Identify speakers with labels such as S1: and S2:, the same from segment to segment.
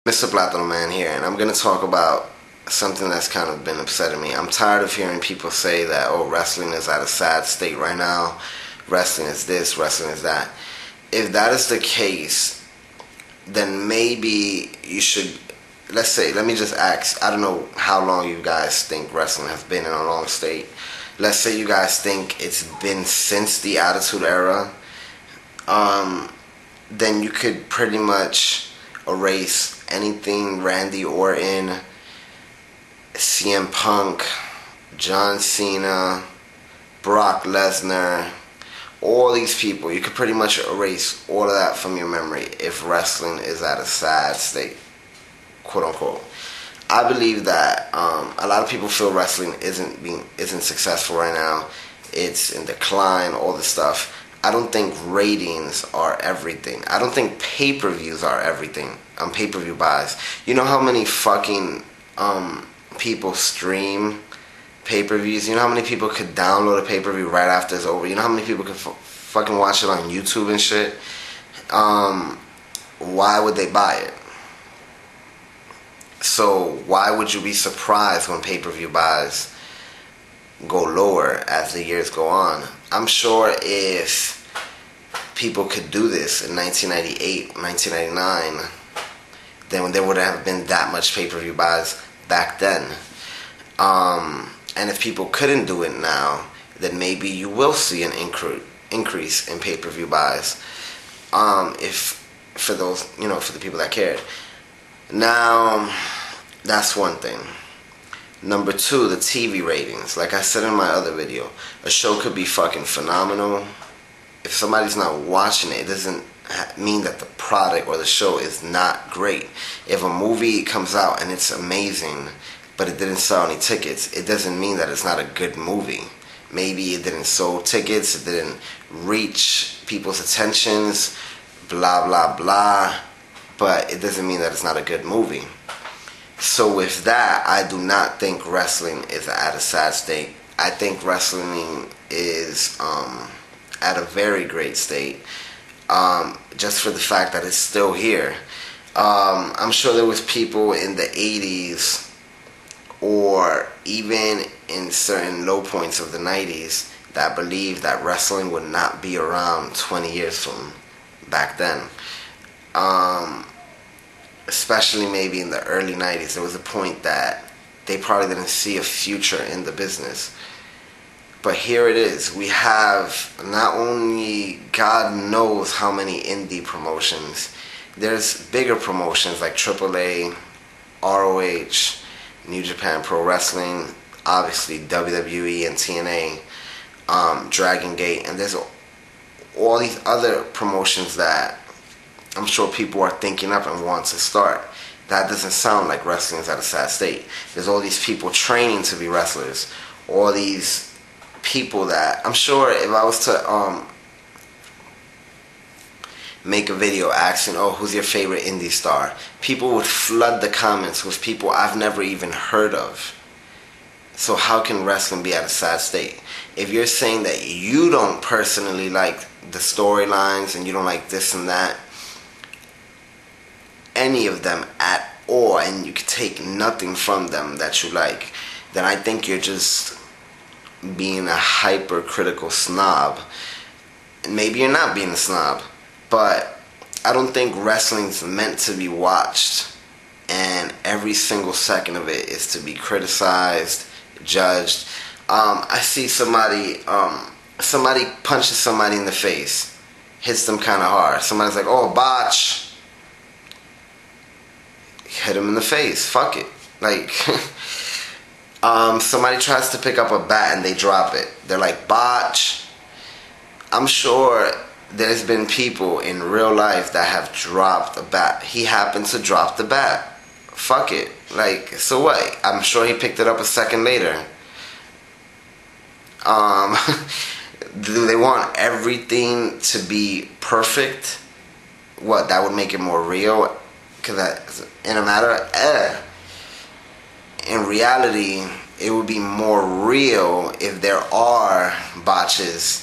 S1: Mr. Platinum Man here, and I'm going to talk about something that's kind of been upsetting me. I'm tired of hearing people say that, oh, wrestling is at a sad state right now, wrestling is this, wrestling is that. If that is the case, then maybe you should, let me just ask, I don't know how long you guys think wrestling has been in a long state. Let's say you guys think it's been since the Attitude Era, then you could pretty much erase anything Randy Orton, CM Punk, John Cena, Brock Lesnar, all these people. You could pretty much erase all of that from your memory if wrestling is at a sad state, quote unquote. I believe that a lot of people feel wrestling isn't successful right now. It's in decline, all this stuff. I don't think ratings are everything. I don't think pay-per-views are everything. Pay-per-view buys. You know how many fucking people stream pay-per-views? You know how many people could download a pay-per-view right after it's over? You know how many people could fucking watch it on YouTube and shit? Why would they buy it? So why would you be surprised when pay-per-view buys go lower as the years go on? I'm sure if people could do this in 1998, 1999, then there wouldn't have been that much pay-per-view buys back then. And if people couldn't do it now, then maybe you will see an increase in pay-per-view buys. If for those, for the people that cared. Now, that's one thing. Number two, the TV ratings. Like I said in my other video, a show could be fucking phenomenal. If somebody's not watching it, it doesn't mean that the product or the show is not great. If a movie comes out and it's amazing, but it didn't sell any tickets, it doesn't mean that it's not a good movie. Maybe it didn't sell tickets, it didn't reach people's attentions, blah, blah, blah. But it doesn't mean that it's not a good movie. So with that, I do not think wrestling is at a sad state. I think wrestling is at a very great state, just for the fact that it's still here. I'm sure there was people in the 80s or even in certain low points of the 90s that believed that wrestling would not be around 20 years from back then. Especially maybe in the early 90s, there was a point that they probably didn't see a future in the business. But here it is. We have not only God knows how many indie promotions. There's bigger promotions like AAA, ROH, New Japan Pro Wrestling, obviously WWE and TNA, Dragon Gate, and there's all these other promotions that I'm sure people are thinking up and want to start. That doesn't sound like wrestling is at a sad state. There's all these people training to be wrestlers. All these people that, I'm sure if I was to make a video asking, oh, who's your favorite indie star? People would flood the comments with people I've never even heard of. So how can wrestling be at a sad state? If you're saying that you don't personally like the storylines and you don't like this and that, any of them at all, and you can take nothing from them that you like, then I think you're just being a hypercritical snob. And maybe you're not being a snob, but I don't think wrestling's meant to be watched and every single second of it is to be criticized, judged. I see somebody punches somebody in the face, hits them kind of hard. Somebody's like, oh, botch. Hit him in the face. Fuck it. Like, somebody tries to pick up a bat and they drop it. They're like, botch. I'm sure there's been people in real life that have dropped a bat. He happened to drop the bat. Fuck it. Like, so what? I'm sure he picked it up a second later. Do they want everything to be perfect? What, that would make it more real? Because in reality, it would be more real if there are botches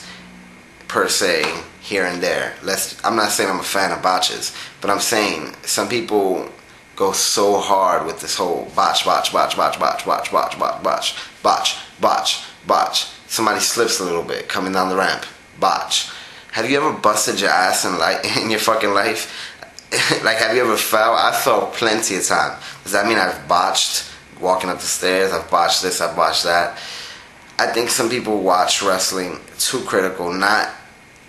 S1: per se here and there. I'm not saying I'm a fan of botches, but I'm saying some people go so hard with this whole botch, botch, botch, botch, botch, botch, botch, botch, botch, botch, botch, botch. Somebody slips a little bit coming down the ramp, botch. Have you ever busted your ass in your fucking life? Like, have you ever fell? I fell plenty of time. Does that mean I've botched walking up the stairs? I've botched this, I've botched that. I think some people watch wrestling too critical, not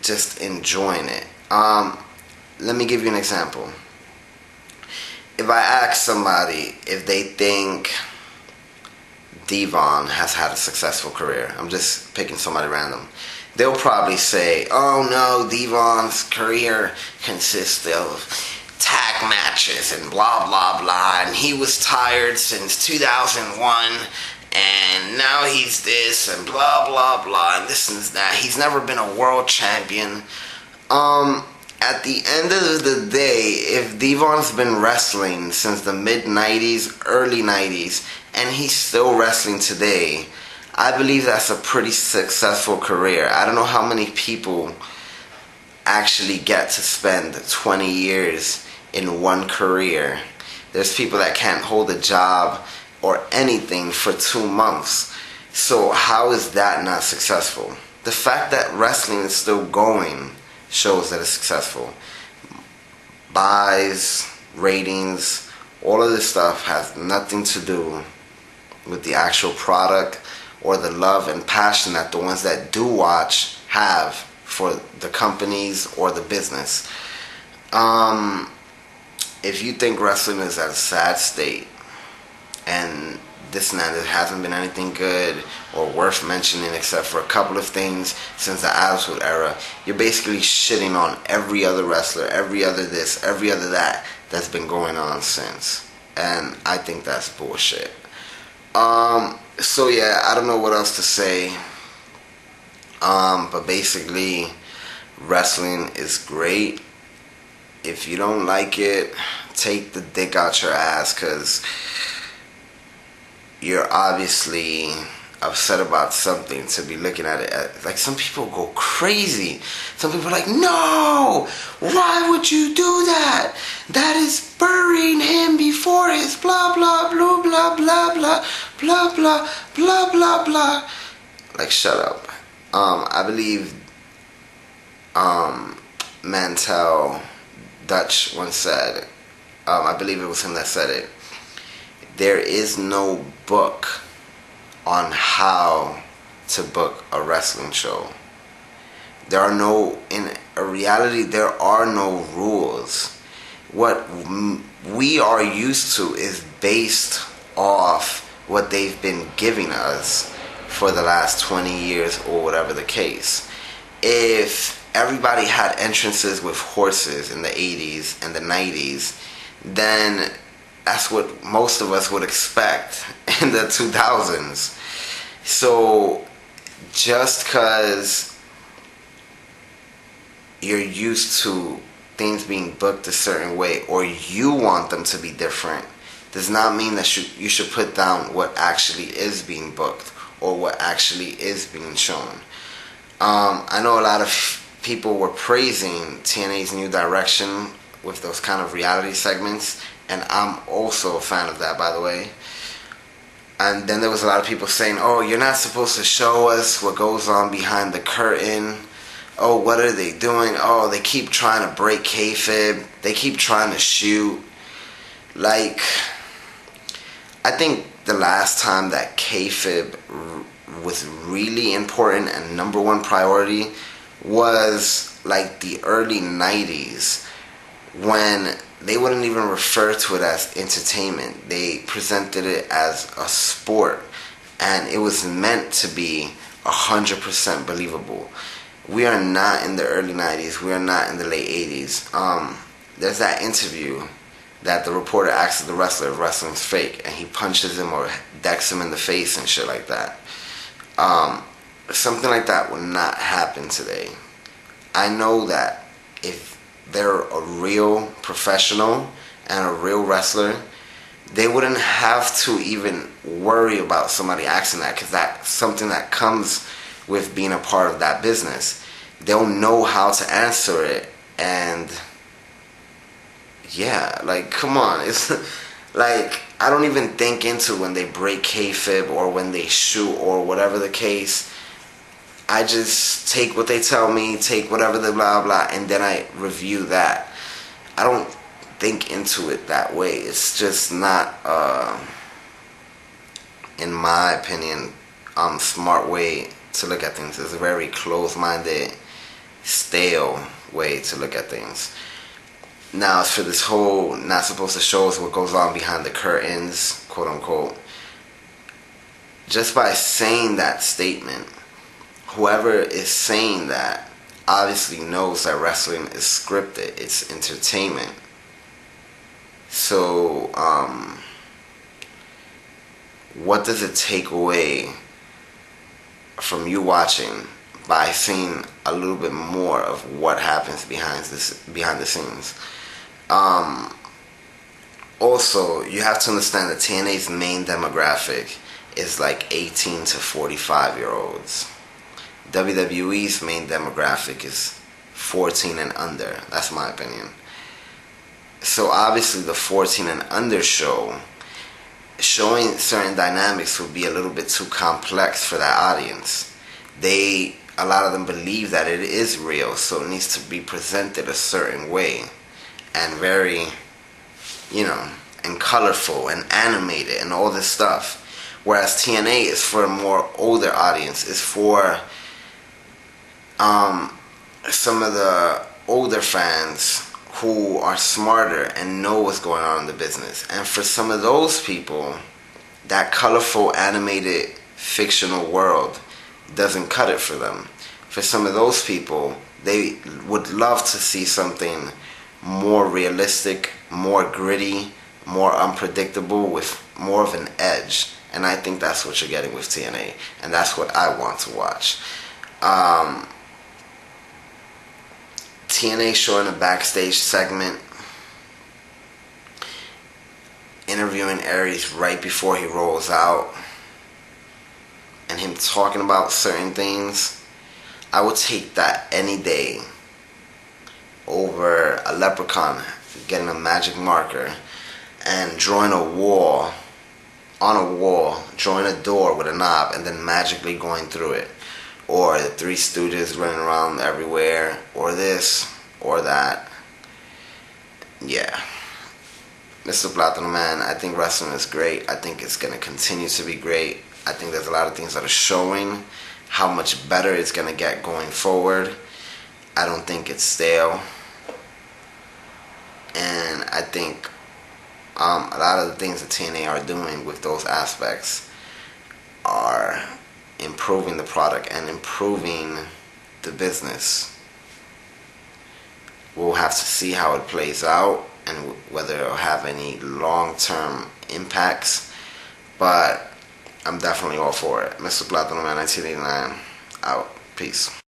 S1: just enjoying it. Let me give you an example. If I ask somebody if they think Devon has had a successful career, I'm just picking somebody random, they'll probably say, oh no, Devon's career consists of tag matches and blah blah blah, and he was tired since 2001, and now he's this and blah blah blah, and this and that. He's never been a world champion. At the end of the day, if Devon's been wrestling since the mid-90s, early 90s, and he's still wrestling today, I believe that's a pretty successful career. I don't know how many people actually get to spend 20 years in one career. There's people that can't hold a job or anything for 2 months. So how is that not successful? The fact that wrestling is still going shows that it's successful. Buys, ratings, all of this stuff has nothing to do with the actual product or the love and passion that the ones that do watch have for the companies or the business. If you think wrestling is at a sad state and this and that, there hasn't been anything good or worth mentioning except for a couple of things since the Attitude Era, you're basically shitting on every other wrestler, every other this, every other that that's been going on since. And I think that's bullshit. So yeah, I don't know what else to say. But basically, wrestling is great. If you don't like it, take the dick out your ass, because you're obviously upset about something to be looking at it. Like, some people go crazy. Some people are like, no, why would you do that? That is burying him before his blah blah blah blah blah blah blah blah blah blah blah. Like, shut up. I believe Mantel Dutch once said, I believe it was him that said it, there is no book on how to book a wrestling show. In a reality, there are no rules. What we are used to is based off what they've been giving us for the last 20 years or whatever the case. If everybody had entrances with horses in the 80s and the 90s, then that's what most of us would expect in the 2000s. So just because you're used to things being booked a certain way or you want them to be different does not mean that you should put down what actually is being booked or what actually is being shown. I know a lot of people were praising TNA's new direction with those kind of reality segments, and I'm also a fan of that, by the way. And then there was a lot of people saying, oh, you're not supposed to show us what goes on behind the curtain. Oh, what are they doing? Oh, they keep trying to break kayfabe. They keep trying to shoot. Like, I think the last time that kayfabe was really important and number one priority was like the early 90s, when they wouldn't even refer to it as entertainment. They presented it as a sport, and it was meant to be 100% believable. We are not in the early 90s. We are not in the late 80s. There's that interview that the reporter asks the wrestler if wrestling's fake, and he punches him or decks him in the face and shit like that. Something like that would not happen today. I know that if they're a real professional and a real wrestler, they wouldn't have to even worry about somebody asking that, because that's something that comes with being a part of that business. They'll know how to answer it, and yeah, like, come on, it's Like, I don't even think into when they break kayfabe or when they shoot or whatever the case. I just take what they tell me, take whatever the blah blah, and then I review that. I don't think into it that way. It's just not, in my opinion, smart way to look at things. It's a very closed-minded, stale way to look at things. Now, as for this whole not supposed to show us what goes on behind the curtains, quote unquote, just by saying that statement, whoever is saying that obviously knows that wrestling is scripted. It's entertainment. So, what does it take away from you watching by seeing a little bit more of what happens behind the scenes? Also, you have to understand that TNA's main demographic is like 18 to 45 year olds. WWE's main demographic is 14 and under. That's my opinion. So obviously the 14 and under show, showing certain dynamics would be a little bit too complex for that audience. A lot of them believe that it is real, so it needs to be presented a certain way and very, and colorful and animated and all this stuff. Whereas TNA is for a more older audience. It's for some of the older fans who are smarter and know what's going on in the business. And for some of those people, that colorful, animated, fictional world doesn't cut it for them. For some of those people, they would love to see something more realistic, more gritty, more unpredictable, with more of an edge. And I think that's what you're getting with TNA. And that's what I want to watch. TNA showing a backstage segment interviewing Aries right before he rolls out and him talking about certain things. I would take that any day over a leprechaun getting a magic marker and drawing a wall, drawing a door with a knob and then magically going through it. Or the Three Stooges running around everywhere, or this, or that. Yeah. Mr. Platinum Man, I think wrestling is great. I think it's going to continue to be great. I think there's a lot of things that are showing how much better it's going to get going forward. I don't think it's stale. And I think a lot of the things that TNA are doing with those aspects are improving the product and improving the business. We'll have to see how it plays out and whether it'll have any long-term impacts, but I'm definitely all for it. Mr. Platinum Man 1989 out. Peace.